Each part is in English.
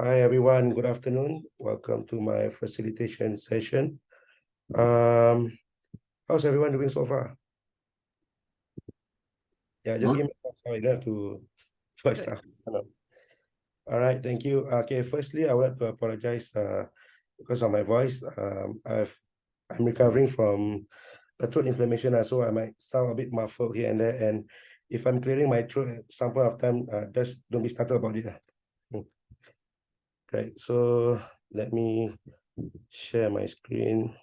Hi everyone, good afternoon. Welcome to my facilitation session. How's everyone doing so far? Yeah, just give me a so you don't have to voice stuff. All right, thank you. Okay, firstly, I would like to apologize because of my voice. I'm recovering from a throat inflammation, so I might sound a bit muffled here and there. And if I'm clearing my throat at some point of time, just don't be startled about it. Right, so let me share my screen.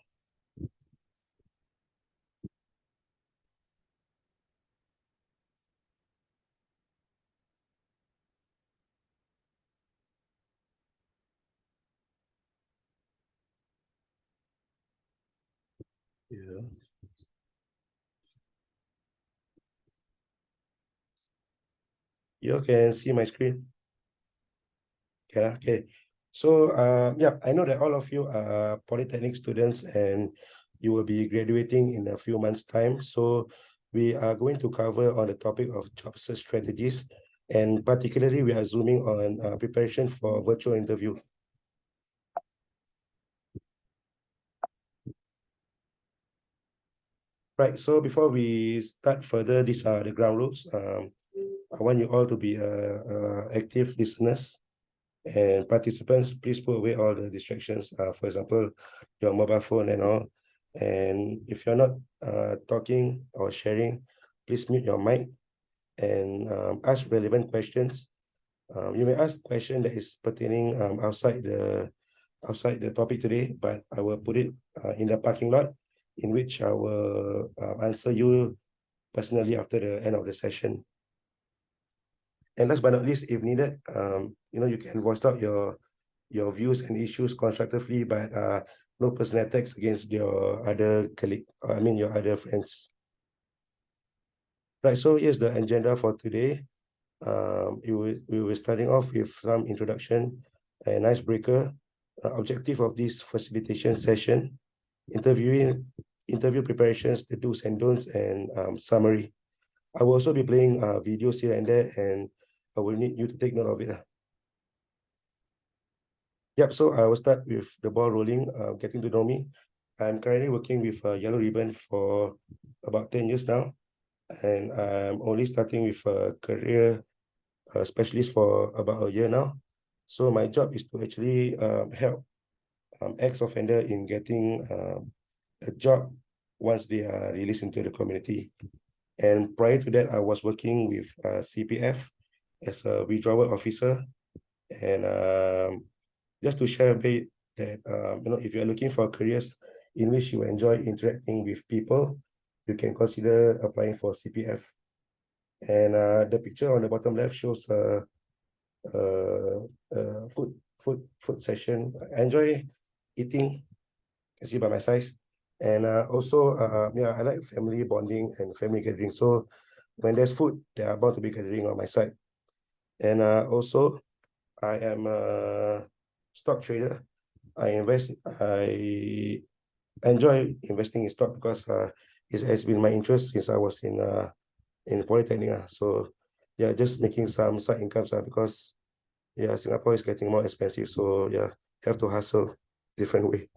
Yeah. You can see my screen. Yeah, okay. So yeah, I know that all of you are polytechnic students and you will be graduating in a few months' time. So we are going to cover on the topic of job search strategies, and particularly we are zooming on preparation for virtual interview. Right, so before we start further, these are the ground rules. I want you all to be active listeners. And participants, please put away all the distractions. For example, your mobile phone and all. And if you're not talking or sharing, please mute your mic and ask relevant questions. You may ask question that is pertaining outside the topic today, but I will put it in the parking lot, in which I will answer you personally after the end of the session. And last but not least, if needed, you can voice out your views and issues constructively, but no personal attacks against your other colleague, your other friends. Right, so here's the agenda for today. We will starting off with some introduction, an icebreaker, objective of this facilitation session, interview preparations, the do's and don'ts, and summary. I will also be playing videos here and there, and I will need you to take note of it. Yep, so I will start with the ball rolling, getting to know me. I'm currently working with Yellow Ribbon for about 10 years now, and I'm only starting with a career specialist for about a year now. So my job is to actually help ex-offender in getting a job once they are released into the community. And prior to that, I was working with CPF as a withdrawal officer. And just to share a bit that, if you're looking for careers in which you enjoy interacting with people, you can consider applying for CPF. And the picture on the bottom left shows food session. I enjoy eating, you see by my size. And also, I like family bonding and family gathering. So when there's food, there are bound to be gathering on my side. And also, I am a stock trader. I enjoy investing in stock because it has been my interest since I was in Polytechnic. So yeah, just making some side incomes because yeah, Singapore is getting more expensive. So yeah, have to hustle different way.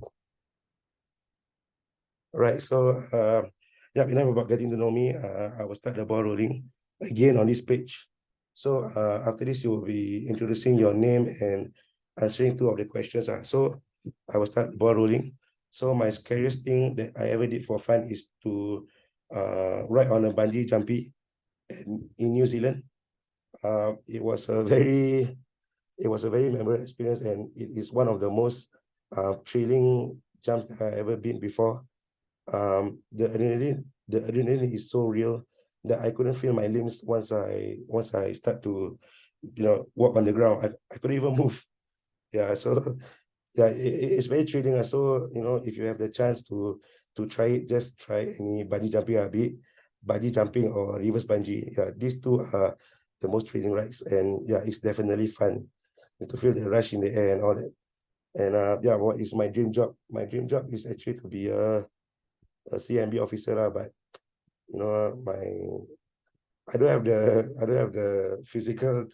Right. So yeah, enough about getting to know me. I will start the ball rolling again on this page. So after this, you will be introducing your name and answering two of the questions. So I will start the ball rolling. So my scariest thing that I ever did for fun is to ride on a bungee jumpy in New Zealand. It was a very memorable experience, and it is one of the most thrilling jumps that I ever been before. The adrenaline is so real that I couldn't feel my limbs once I start to walk on the ground. I couldn't even move. Yeah, so yeah, it's very thrilling. So if you have the chance to try it, just try any bungee jumping a bit, bungee jumping or reverse bungee. Yeah, these two are the most thrilling rides, and yeah, it's definitely fun to feel the rush in the air and all that. And yeah, what is my dream job? My dream job is actually to be a CMB officer, but you know, my I don't have the physical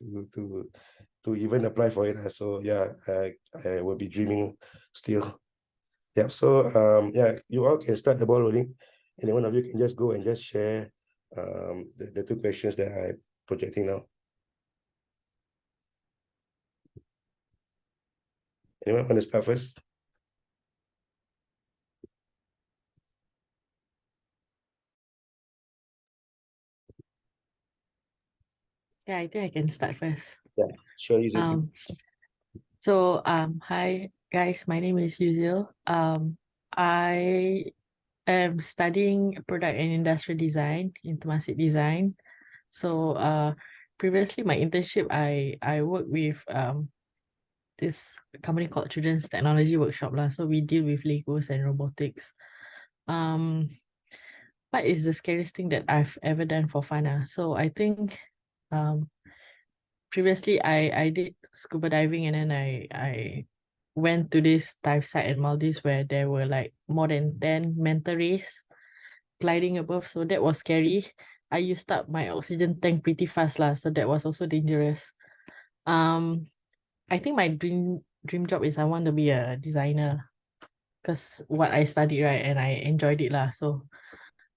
to to even apply for it. So yeah, I will be dreaming still. Yeah. So yeah, you all can start the ball rolling, and one of you can just go and just share the two questions that I'm projecting now. Anyone want to start first? Yeah, I think I can start first. Yeah, sure. Easy. Hi guys, my name is Yuzil. I am studying product and industrial design in Temasek Design. So, previously my internship, I worked with this company called Children's Technology Workshop lah. So we deal with Legos and robotics. What is the scariest thing that I've ever done for fun? So I think, previously I did scuba diving, and then I went to this dive site in Maldives where there were like more than 10 manta rays gliding above. So that was scary. I used up my oxygen tank pretty fast lah. So that was also dangerous. I think my dream job is I want to be a designer, because what I studied, right, and I enjoyed it lah. So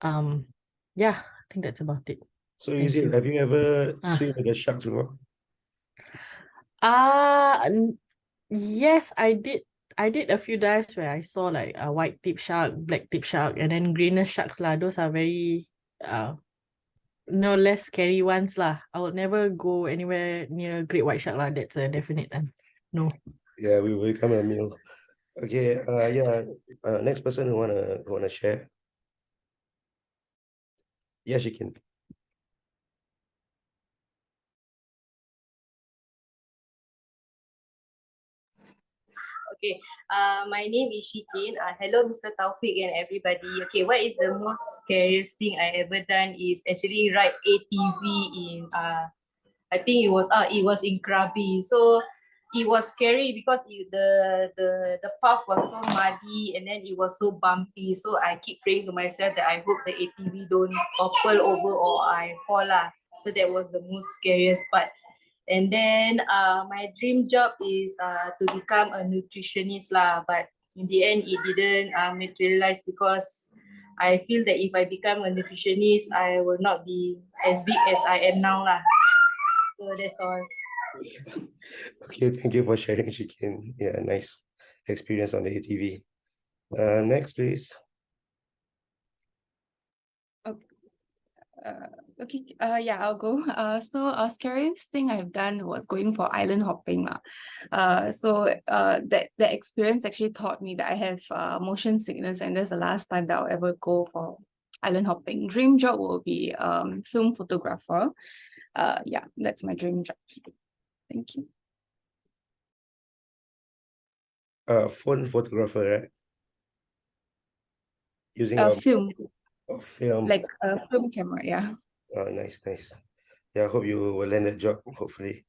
yeah, I think that's about it. So Thank Yuzil, you. have you ever Ah. swim with the sharks before? Yes, I did a few dives where I saw like a white tip shark, black tip shark, and then greener sharks lah. Those are very no less scary ones lah. I would never go anywhere near great white shark lah. That's a definite no. Yeah, we will become a meal. Okay. Yeah. Next person who wanna share. Yes, you can. Okay, my name is Shikin. Hello, Mr. Taufik and everybody. Okay, what is the most scariest thing I ever done is actually ride ATV in, I think it was in Krabi. So it was scary because the path was so muddy and then it was so bumpy. So I keep praying to myself that I hope the ATV don't topple over or I fall lah. So that was the most scariest part. And then my dream job is to become a nutritionist lah, but in the end it didn't materialize because I feel that if I become a nutritionist, I will not be as big as I am now lah. So that's all. Okay, thank you for sharing, Shikin. Yeah, nice experience on the ATV. Next, please. Okay, yeah, I'll go. Scariest thing I've done was going for island hopping lah. That experience actually taught me that I have motion sickness, and that's the last time that I'll ever go for island hopping. Dream job will be film photographer. Yeah, that's my dream job. Thank you. Phone photographer, right? Using Film, film. like a film camera, yeah. Nice. Yeah, I hope you will land that job, hopefully.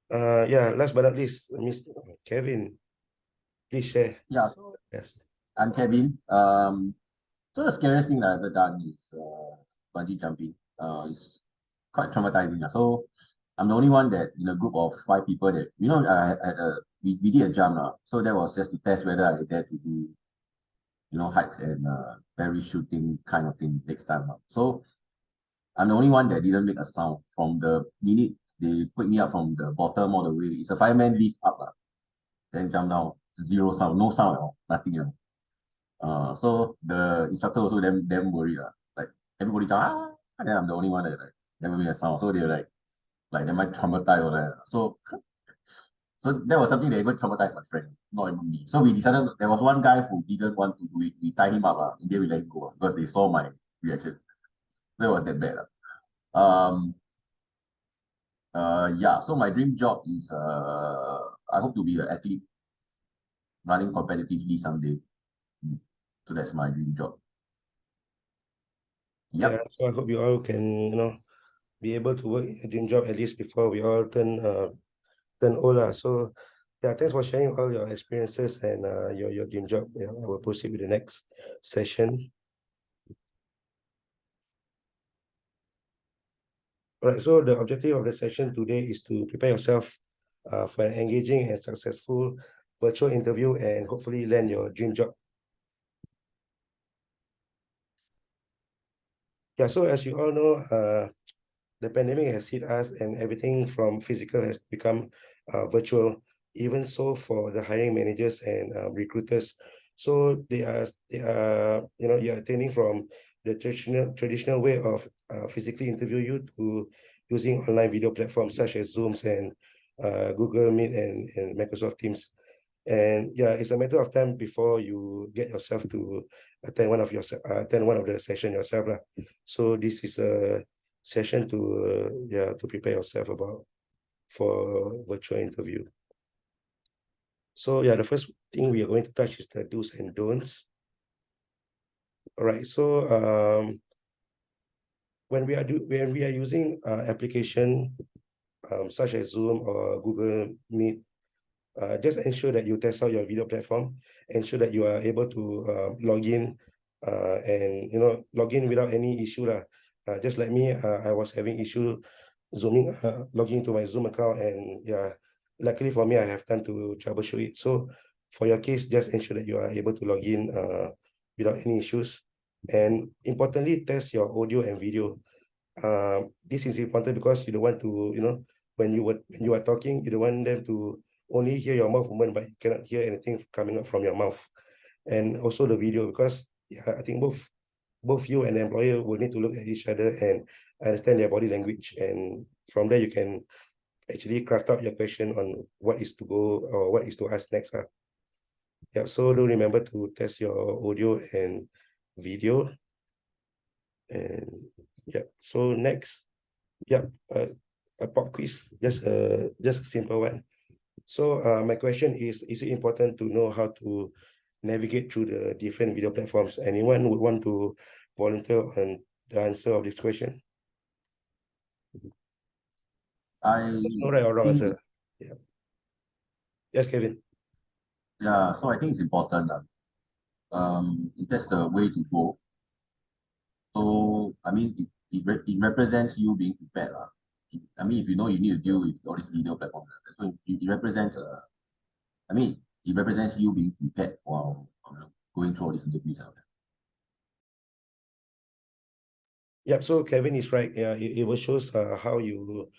Yeah, last but not least, Mr. Kevin, please share. Yeah, so Yes. I'm Kevin. So the scariest thing I've ever done is bungee jumping. It's quite traumatizing. So I'm the only one that in a group of 5 people that we did a jump. So that was just to test whether I dare to do heights and parachuting kind of thing next time. So I'm the only one that didn't make a sound from the minute they put me up from the bottom all the way. It's a fireman lift up, then jump down, zero sound, no sound at all, nothing else. So the instructor also damn worried. Like everybody jump, and then I'm the only one that like never made a sound. So they're like they might traumatize or that. So that was something that even traumatized my friend, not even me. So we decided there was one guy who didn't want to do it. We tied him up, and then we let him go because they saw my reaction. That was that bad. Yeah, so my dream job is I hope to be an athlete running competitively someday. So that's my dream job. Yep. Yeah, so I hope you all can, be able to work a dream job at least before we all turn old. So yeah, thanks for sharing all your experiences and your dream job. Yeah, I will proceed with the next session. All right, so the objective of the session today is to prepare yourself for an engaging and successful virtual interview and hopefully land your dream job. Yeah, so as you all know, the pandemic has hit us and everything from physical has become virtual, even so for the hiring managers and recruiters. So you're attending from the traditional way of physically interview you to using online video platforms such as Zooms and Google Meet and Microsoft Teams. And yeah, it's a matter of time before you get yourself to attend one of the session yourself lah. So this is a session to prepare yourself for virtual interview. So yeah, the first thing we are going to touch is the do's and don'ts. All right, so when we are using application such as Zoom or Google Meet, just ensure that you test out your video platform, ensure that you are able to log in and log in without any issue lah. Just like me, I was having issue logging to my Zoom account, and yeah, luckily for me, I have time to troubleshoot it. So for your case, just ensure that you are able to log in without any issues. And importantly, test your audio and video. This is important because you don't want to, when you are talking, you don't want them to only hear your mouth movement, but you cannot hear anything coming up from your mouth. And also the video, because yeah, I think both you and the employer will need to look at each other and understand their body language. And from there, you can actually craft out your question on what is to go or what is to ask next. Yeah, so do remember to test your audio and video. And yeah, so next, yeah, a pop quiz, just a simple one. So my question is it important to know how to navigate through the different video platforms? Anyone would want to volunteer on the answer of this question? There's no right or wrong answer. Yeah. Yes, Kevin. Yeah, so I think it's important that that's the way to go. So I mean, it represents you being prepared. I mean, if you know you need to deal with all these video platforms, so it represents I mean, it represents you being prepared while going through all these interviews out there. Yep, so Kevin is right. Yeah, it will shows how you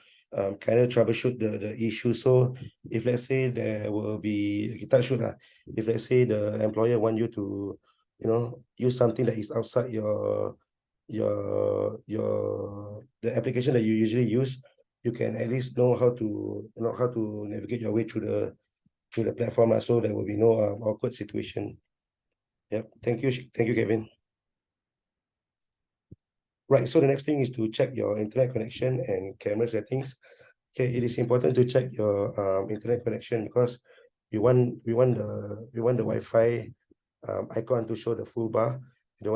kind of troubleshoot the issue. So if let's say there will be if let's say the employer want you to, use something that is outside the application that you usually use, you can at least know how to navigate your way through the platform. So there will be no awkward situation. Yep. Thank you, Kevin. Right, so the next thing is to check your internet connection and camera settings. Okay, it is important to check your internet connection because we want the Wi-Fi icon to show the full bar. We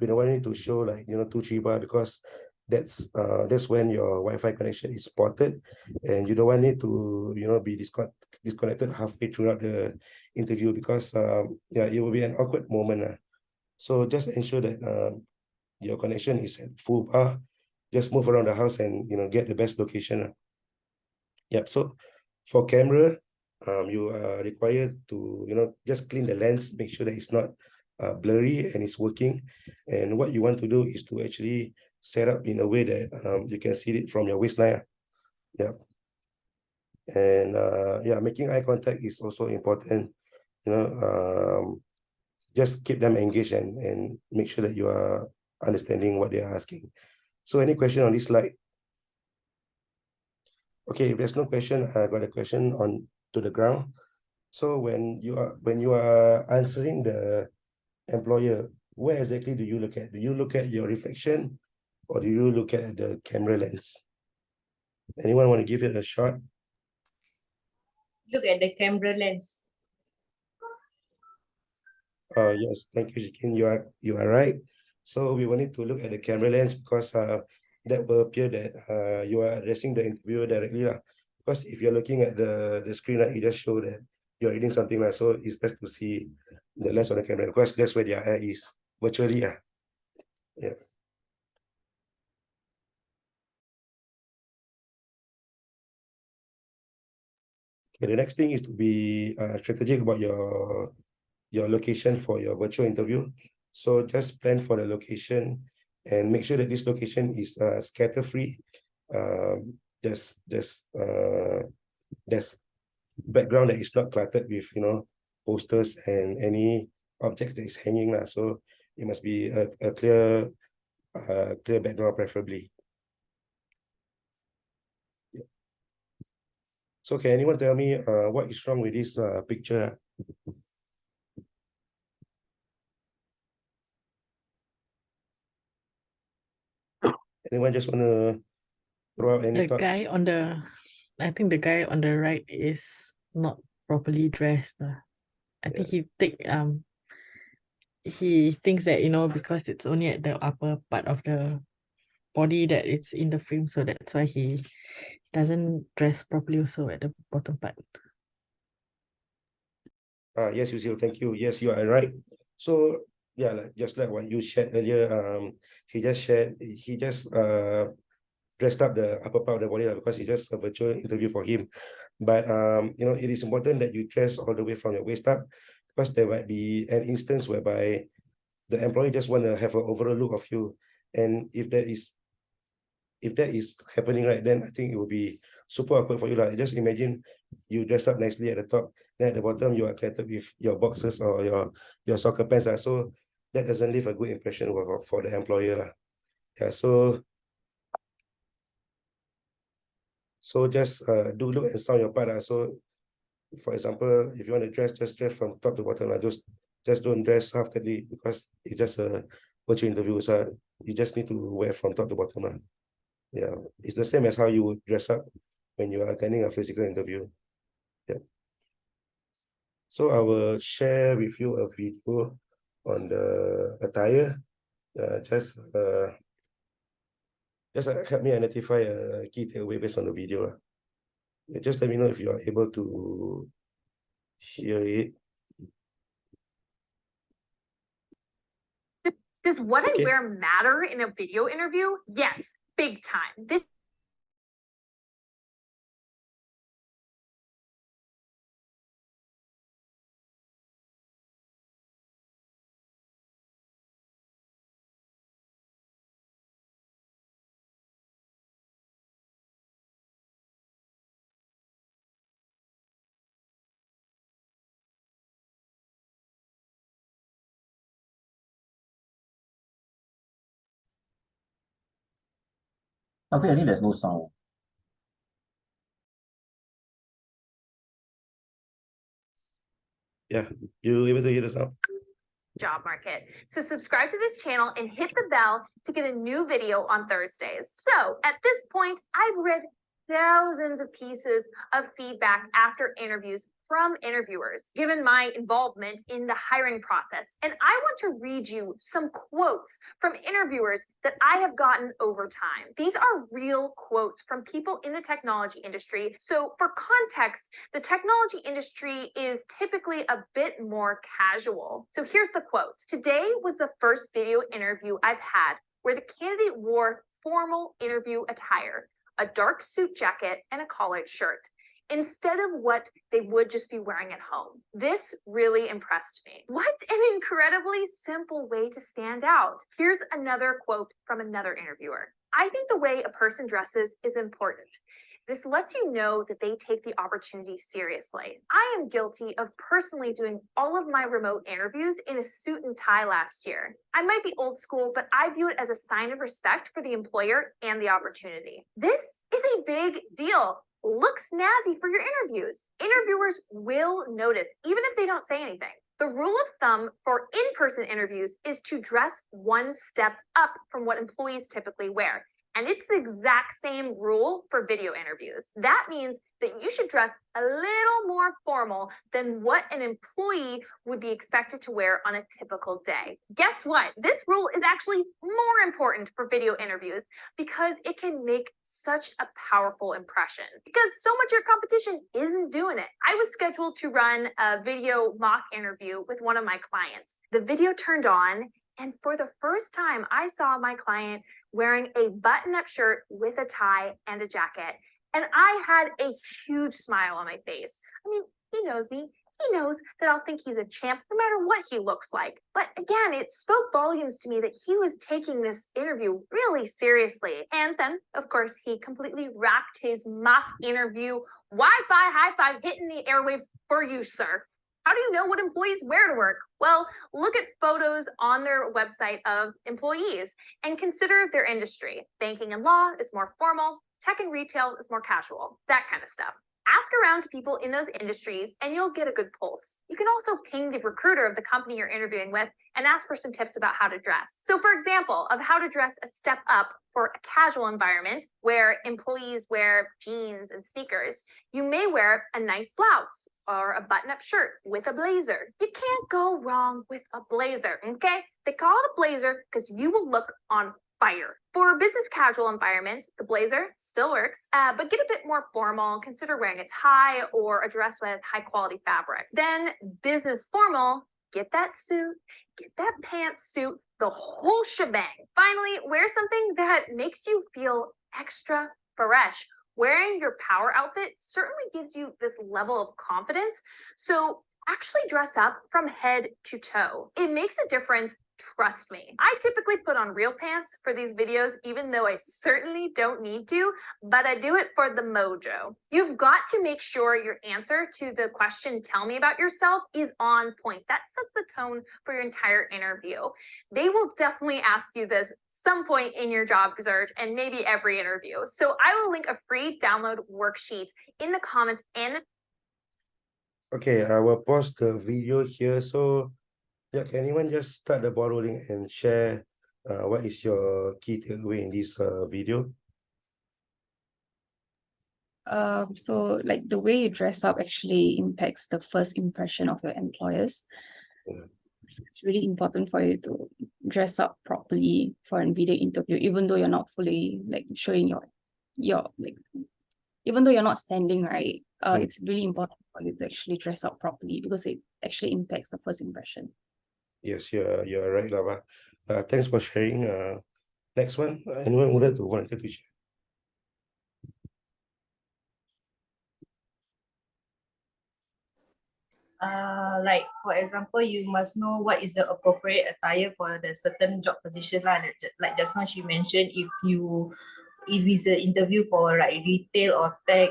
don't want it to show like 2-3 bar, because that's when your Wi-Fi connection is spotted, and you don't want it to be disconnected halfway throughout the interview, because yeah, it will be an awkward moment. So just ensure that your connection is at full bar. Just move around the house and get the best location. Yep. So for camera, you are required to just clean the lens, make sure that it's not blurry and it's working. And what you want to do is to actually set up in a way that you can see it from your waistline. Yep. And yeah, making eye contact is also important. Just keep them engaged and make sure that you are understanding what they are asking. So any question on this slide? Okay, if there's no question, I got a question on to the ground. So when you are answering the employer, where exactly do you look at? Do you look at your reflection, or do you look at the camera lens? Anyone want to give it a shot? Look at the camera lens. Yes, thank you, Jikin. You are right. So we will need to look at the camera lens, because that will appear that you are addressing the interviewer directly lah. Because if you're looking at the screen, it just show that you're reading something lah. So it's best to see the lens on the camera, because that's where their eye is virtually. Yeah. Okay, the next thing is to be strategic about your location for your virtual interview. So just plan for the location and make sure that this location is scatter free. There's background that is not cluttered with posters and any objects that is hanging lah. So it must be a clear background preferably. Yeah. So can anyone tell me what is wrong with this picture? Anyone just want to throw out any The thoughts? guy on the, I think the guy on the right is not properly dressed. I think he thinks that, because it's only at the upper part of the body that it's in the frame, so that's why he doesn't dress properly also at the bottom part. Yes, Yusil, thank you. Yes, you are right. So yeah, just like what you shared earlier, he just dressed up the upper part of the body because it's just a virtual interview for him. But it is important that you dress all the way from your waist up, because there might be an instance whereby the employee just want to have an overall look of you. And if that is happening, right, then I think it will be super awkward for you. Like, just imagine you dress up nicely at the top, then at the bottom you are cluttered with your boxes or your soccer pants. So that doesn't leave a good impression for the employer. Yeah, so just do look and sound your part. So for example, if you want to dress, just dress from top to bottom. Just don't dress half-heartedly, because it's just a virtual interview. So you just need to wear from top to bottom. Yeah, it's the same as how you would dress up when you are attending a physical interview. Yeah. So I will share with you a video on the attire. Just help me identify a key takeaway based on the video. Just let me know if you are able to hear it. Does what Okay. I wear matter in a video interview? Yes, big time. This Okay, I think there's no sound. Yeah, you able to hear the sound? job market. So subscribe to this channel and hit the bell to get a new video on Thursdays. So at this point, I've read thousands of pieces of feedback after interviews from interviewers, given my involvement in the hiring process. And I want to read you some quotes from interviewers that I have gotten over time. These are real quotes from people in the technology industry. So for context, the technology industry is typically a bit more casual. So here's the quote. Today was the first video interview I've had where the candidate wore formal interview attire, a dark suit jacket and a collared shirt, instead of what they would just be wearing at home. This really impressed me. What an incredibly simple way to stand out. Here's another quote from another interviewer. I think the way a person dresses is important. This lets you know that they take the opportunity seriously. I am guilty of personally doing all of my remote interviews in a suit and tie last year. I might be old school, but I view it as a sign of respect for the employer and the opportunity. This is a big deal. Look snazzy for your interviews. Interviewers will notice, even if they don't say anything. The rule of thumb for in-person interviews is to dress one step up from what employees typically wear. And it's the exact same rule for video interviews. That means that you should dress a little more formal than what an employee would be expected to wear on a typical day. Guess what? This rule is actually more important for video interviews because it can make such a powerful impression. Because so much of your competition isn't doing it. I was scheduled to run a video mock interview with one of my clients. The video turned on, and for the first time, I saw my client wearing a button-up shirt with a tie and a jacket. And I had a huge smile on my face. I mean, he knows me. He knows that I'll think he's a champ no matter what he looks like. But again, it spoke volumes to me that he was taking this interview really seriously. And then, of course, he completely rocked his mock interview Wi-Fi high five hitting the airwaves for you, sir. How do you know what employees wear to work? Well, look at photos on their website of employees and consider their industry. Banking and law is more formal. Tech and retail is more casual, that kind of stuff. Ask around to people in those industries and you'll get a good pulse. You can also ping the recruiter of the company you're interviewing with and ask for some tips about how to dress. So for example, of how to dress a step up for a casual environment where employees wear jeans and sneakers, you may wear a nice blouse or a button-up shirt with a blazer. You can't go wrong with a blazer, okay? They call it a blazer because you will look on fire. For a business casual environment, the blazer still works, but get a bit more formal. Consider wearing a tie or a dress with high quality fabric. Then business formal, get that suit, get that pantsuit, the whole shebang. Finally, wear something that makes you feel extra fresh. Wearing your power outfit certainly gives you this level of confidence. So actually dress up from head to toe. It makes a difference. Trust me. I typically put on real pants for these videos, even though I certainly don't need to, but I do it for the mojo. You've got to make sure your answer to the question, tell me about yourself, is on point. That sets the tone for your entire interview. They will definitely ask you this some point in your job search and maybe every interview. So I will link a free download worksheet in the comments and Okay, I will pause the video here. So yeah, can anyone just start the ball rolling and share what is your key takeaway in this video? So like the way you dress up actually impacts the first impression of your employers. Yeah. So it's really important for you to dress up properly for a video interview, even though you're not fully like showing your like, even though you're not standing right. It's really important for you to actually dress up properly because it actually impacts the first impression. Yes, you're right, Lava. Thanks for sharing. Next one, anyone would like to volunteer to share? Like for example, you must know what is the appropriate attire for the certain job position lah. Like just now she mentioned, if it's an interview for like retail or tech,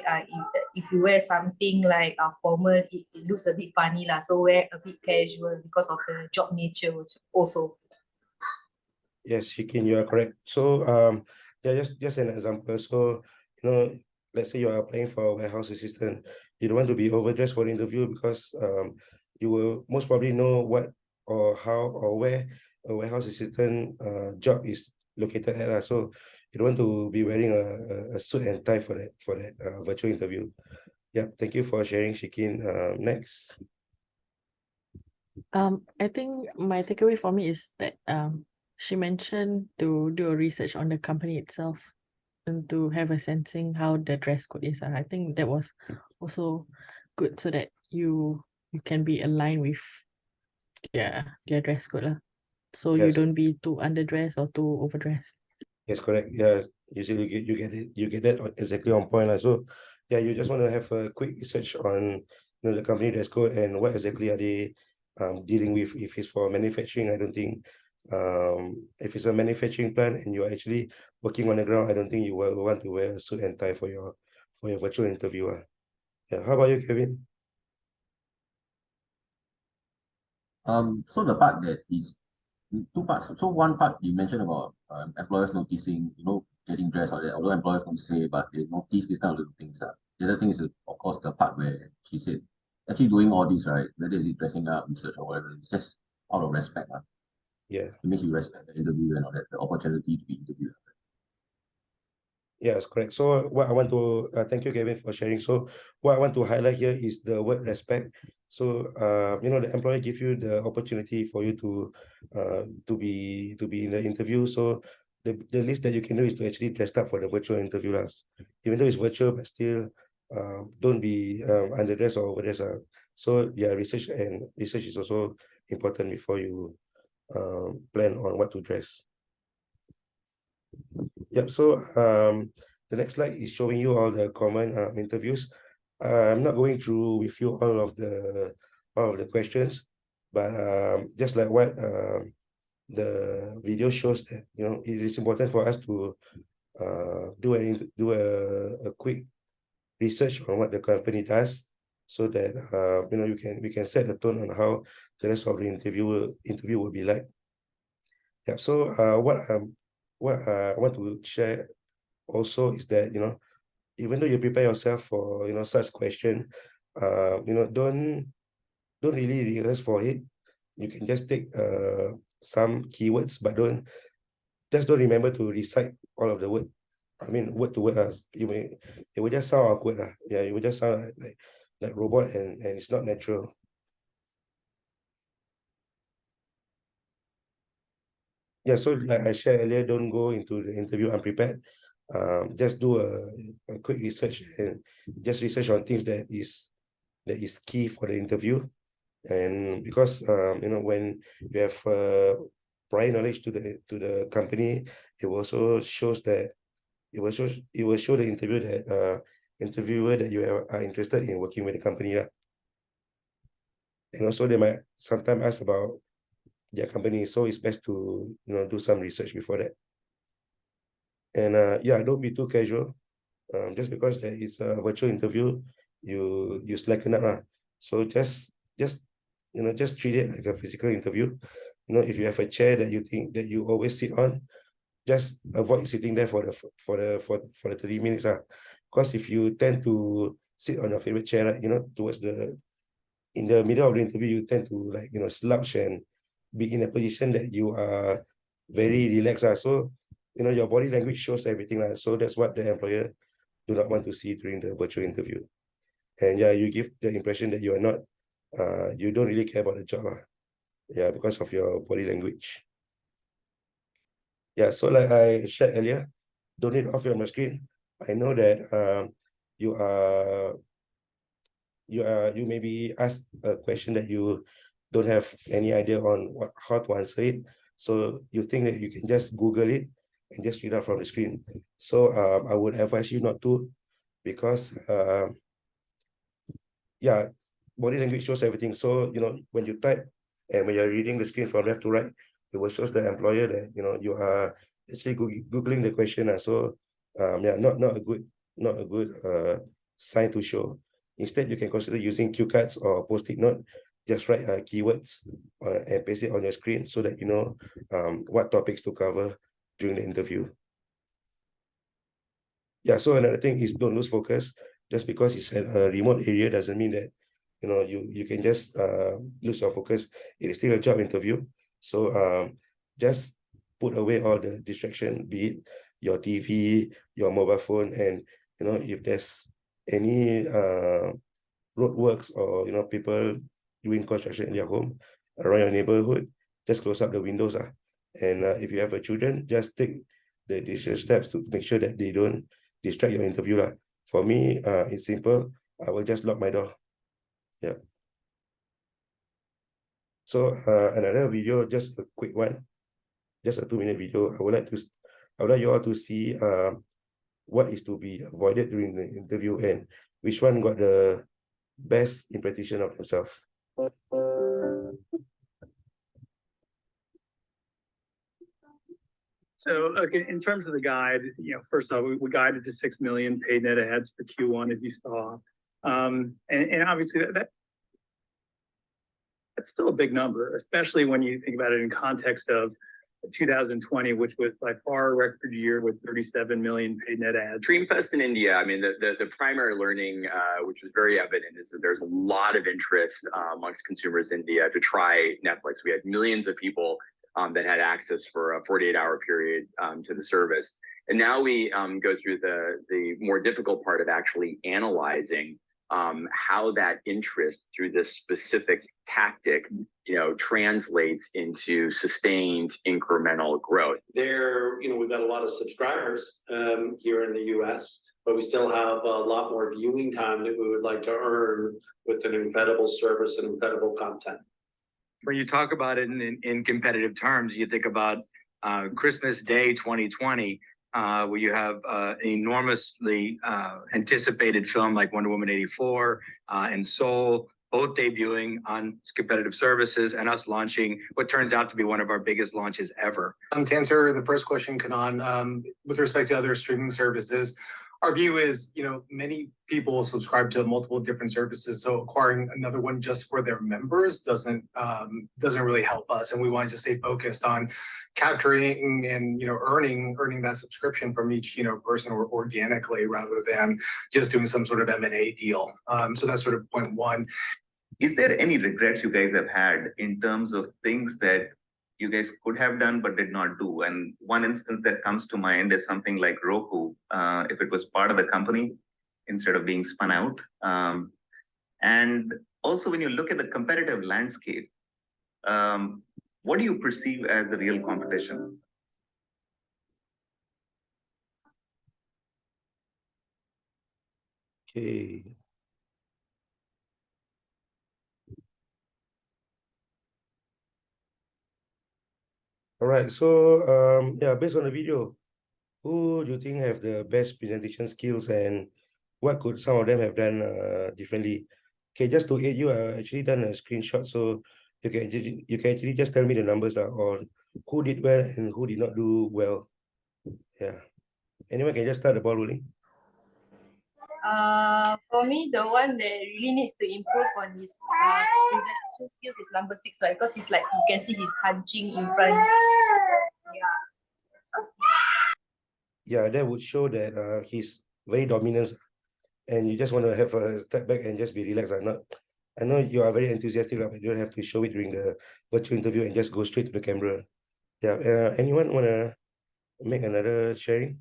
if you wear something like formal, it looks a bit funny lah. So wear a bit casual because of the job nature also. Yes, Shikin, you are correct. So yeah, just an example. So let's say you are applying for a warehouse assistant. You don't want to be overdressed for the interview because you will most probably know what or how or where a warehouse assistant job is located at. So you don't want to be wearing a suit and tie for that virtual interview. Yeah, thank you for sharing, Shikin. Next. I think my takeaway for me is that she mentioned to do a research on the company itself and to have a sensing how the dress code is. I think that was also good so that you can be aligned with their dress code. So you Yes. don't be too underdressed or too overdressed. Yes, correct. Yeah, usually you get that exactly on point. So yeah, you just want to have a quick research on the company dress code and what exactly are they dealing with. If it's for manufacturing, I don't think if it's a manufacturing plant and you're actually working on the ground, I don't think you will want to wear a suit and tie for your virtual interview. Yeah, how about you, Kevin? So the part that is two parts. So one part you mentioned about employers noticing, getting dressed or that, although employers don't say, but they notice these kind of little things. The other thing is, of course, the part where she said, actually doing all this, right, whether it's dressing up, research or whatever, it's just out of respect. Yeah. It makes you respect the interview and all that, the opportunity to be interviewed. Yes, correct. So what I want to thank you, Kevin, for sharing. So what I want to highlight here is the word respect. So the employer give you the opportunity for you to be in the interview. So the least that you can do is to actually dress up for the virtual interview. Even though it's virtual, but still don't be underdressed or overdressed. So yeah, research is also important before you plan on what to dress. Yep. So the next slide is showing you all the common interviews. I'm not going through with you all of the questions, but just like what the video shows, that it is important for us to do a quick research on what the company does, so that we can set the tone on how the rest of the interview will be like. Yeah. So what I want to share also is that even though you prepare yourself for such question, don't really rehearse for it. You can just take some keywords, but don't remember to recite all of the word. I mean, word to word. It will just sound awkward. Yeah, it will just sound like robot, and it's not natural. Yeah, so like I shared earlier, don't go into the interview unprepared. Just do a quick research, and just research on things that is key for the interview. And because when you have prior knowledge to the company, it also shows that it will show the interviewer that you are interested in working with the company. And also they might sometimes ask about their company, so it's best to do some research before that. And yeah, don't be too casual. Just because there is a virtual interview, you slacken up. So just treat it like a physical interview. If you have a chair that you think that you always sit on, just avoid sitting there for the 30 minutes. Because if you tend to sit on your favorite chair, towards in the middle of the interview, you tend to slouch and be in a position that you are very relaxed. So your body language shows everything. So that's what the employer do not want to see during the virtual interview. And yeah, you give the impression that you are not you don't really care about the job. Yeah, because of your body language. Yeah, so like I shared earlier, don't need off your screen. I know that you may be asked a question that you don't have any idea on how to answer it. So you think that you can just Google it and just read out from the screen. So I would advise you not to, because yeah, body language shows everything. So when you type and when you're reading the screen from left to right, it will show the employer that you are actually googling the question. So yeah, not a good sign to show. Instead, you can consider using cue cards or post-it note. Just write keywords and paste it on your screen, so that you know what topics to cover during the interview. Yeah, so another thing is, don't lose focus. Just because it's a remote area doesn't mean that you can just lose your focus. It is still a job interview. So just put away all the distraction, be it your TV, your mobile phone, and if there's any roadworks, or people doing construction in their home around your neighborhood, just close up the windows. And if you have a children, just take the additional steps to make sure that they don't distract your interview. For me, it's simple. I will just lock my door. Yeah. So another video, just a quick one, just a 2-minute video. I would like you all to see what is to be avoided during the interview, and which one got the best impression of themselves. So, okay, in terms of the guide, first off, we guided to 6 million paid net adds for Q1, as you saw. And obviously that's still a big number, especially when you think about it in context of 2020, which was by far a record year with 37 million paid net adds. Dreamfest in India, I mean, the primary learning, which was very evident, is that there's a lot of interest amongst consumers in India to try Netflix. We had millions of people that had access for a 48-hour period to the service. And now we go through the more difficult part of actually analyzing how that interest through this specific tactic, translates into sustained incremental growth. We've got a lot of subscribers here in the US, but we still have a lot more viewing time that we would like to earn with an incredible service and incredible content. When you talk about it in competitive terms, you think about Christmas Day 2020, where you have an enormously anticipated film like Wonder Woman 84 and Soul, both debuting on competitive services, and us launching what turns out to be one of our biggest launches ever. To answer the first question, Kanan, with respect to other streaming services, our view is, many people subscribe to multiple different services, so acquiring another one just for their members doesn't really help us, and we want to just stay focused on capturing and earning that subscription from each person or organically rather than just doing some sort of M&A deal. So that's sort of point one. Is there any regrets you guys have had in terms of things that you guys could have done but did not do? And one instance that comes to mind is something like Roku, if it was part of the company instead of being spun out. And also when you look at the competitive landscape, what do you perceive as the real competition? Okay. All right, so yeah, based on the video, who do you think have the best presentation skills and what could some of them have done differently? Okay, just to aid you, I actually done a screenshot, so you can actually just tell me the numbers on who did well and who did not do well. Yeah, anyone can just start the ball rolling. For me, the one that really needs to improve on his presentation skills is number 6, right? Because he's like, you can see he's hunching in front. Yeah. Yeah, that would show that he's very dominant, and you just want to have a step back and just be relaxed. I know you are very enthusiastic, but you don't have to show it during the virtual interview and just go straight to the camera. Yeah, anyone want to make another sharing?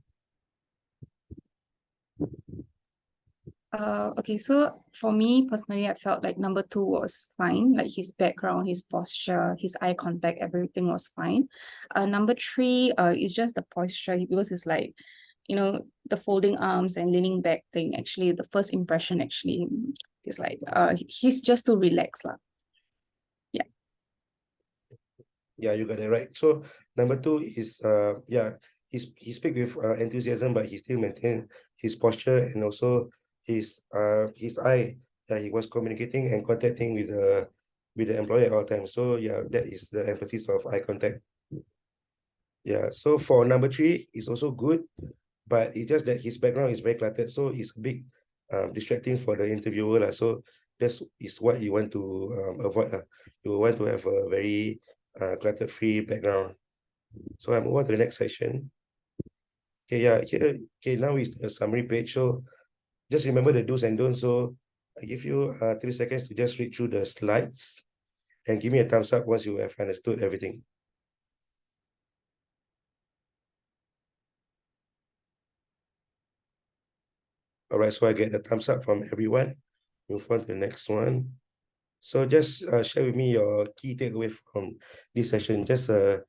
Okay, so for me personally, I felt like number 2 was fine, like his background, his posture, his eye contact, everything was fine. Number 3 is just the posture, because it's like, the folding arms and leaning back thing. Actually, the first impression actually is like he's just too relaxed lah. Yeah. Yeah, you got it right. So number 2 is yeah, he speak with enthusiasm, but he still maintain his posture and also his eye. Yeah, he was communicating and contacting with the employer at all times. So yeah, that is the emphasis of eye contact. Yeah, so for number 3, it's also good, but it's just that his background is very cluttered, so it's a bit distracting for the interviewer lah. So that's is what you want to avoid. You want to have a very cluttered free background. So I move on to the next section. Okay, yeah, okay, now is the summary page. So just remember the do's and don'ts. So I give you 3 seconds to just read through the slides and give me a thumbs up once you have understood everything. All right, so I get a thumbs up from everyone. Move on to the next one. So just share with me your key takeaway from this session. Just a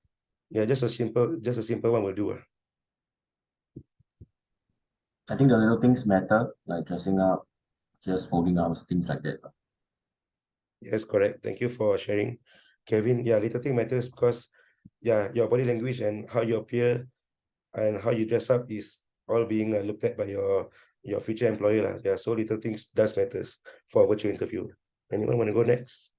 simple one will do. I think the little things matter, like dressing up, just folding arms, things like that. Yes, correct. Thank you for sharing, Kevin. Yeah, little thing matters because yeah, your body language and how you appear and how you dress up is all being looked at by your future employer. Yeah, so little things does matters for a virtual interview. Anyone want to go next?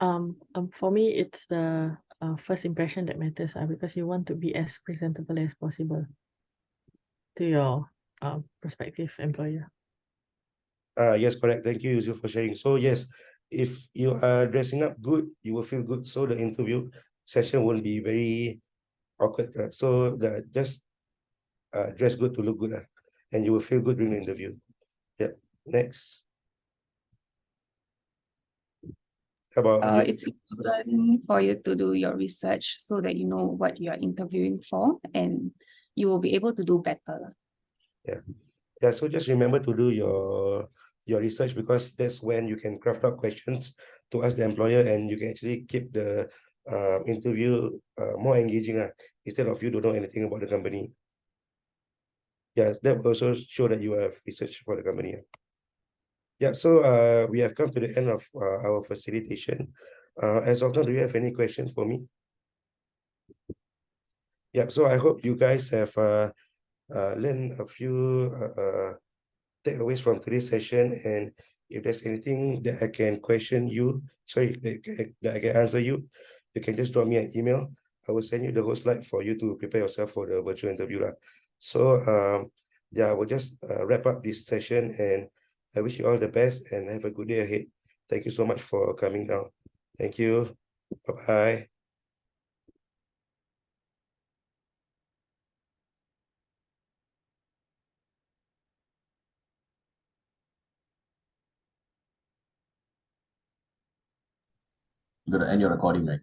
For me, it's the first impression that matters, because you want to be as presentable as possible to your prospective employer. Yes, correct. Thank you, Yusuf, for sharing. So yes, if you are dressing up good, you will feel good. So the interview session won't be very awkward. So just dress good to look good, and you will feel good during the interview. Yep. Next. How about you? It's important for you to do your research so that you know what you are interviewing for, and you will be able to do better. Yeah, so just remember to do your research, because that's when you can craft out questions to ask the employer, and you can actually keep the interview more engaging instead of you don't know anything about the company. Yes, that will also show that you have researched for the company. Yeah, so we have come to the end of our facilitation. As of now, do you have any questions for me? Yeah, so I hope you guys have learned a few takeaways from today's session, and if there's anything that I can question you, sorry, that I can answer you, you can just drop me an email. I will send you the whole slide for you to prepare yourself for the virtual interview lah. So yeah, I will just wrap up this session, and I wish you all the best and have a good day ahead. Thank you so much for coming down. Thank you. Bye-bye. You gotta end your recording, right?